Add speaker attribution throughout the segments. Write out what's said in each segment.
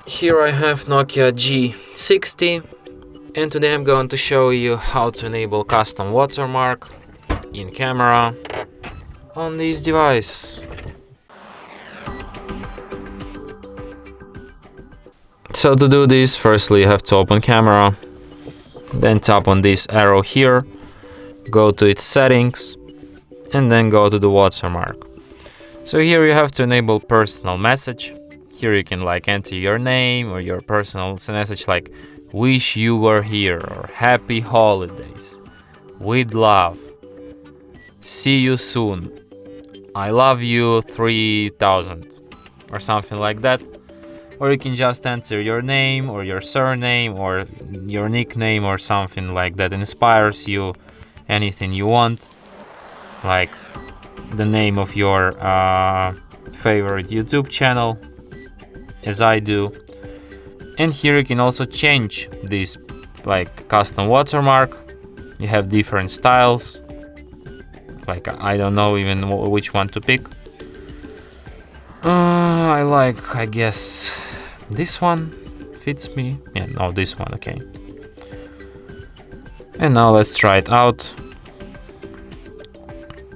Speaker 1: Here I have Nokia G60, and today I'm going to show you how to enable custom watermark in camera on this device. So to do this, firstly you have to open camera, then tap on this arrow here, go to its settings, and then go to the watermark. So here you have to enable personal message. Here you can enter your name or your personal message like "Wish you were here" or "Happy holidays," "With love," "See you soon," "I love you 3000," or something like that. Or you can just enter your name or your surname or your nickname or something like that inspires you, anything you want, like the name of your favorite YouTube channel, as I do. And here you can also change this custom watermark. You have different styles, I don't know even which one to pick. I guess this one fits me. Yeah, no, this one, okay. And now let's try it out.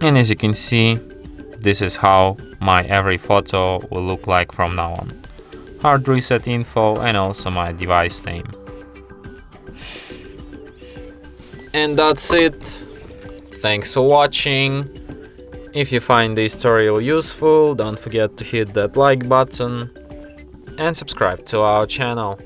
Speaker 1: And as you can see, this is how my every photo will look like from now on. HardReset.Info and also my device name. And that's it. Thanks for watching. If you find this tutorial useful, don't forget to hit that like button and subscribe to our channel.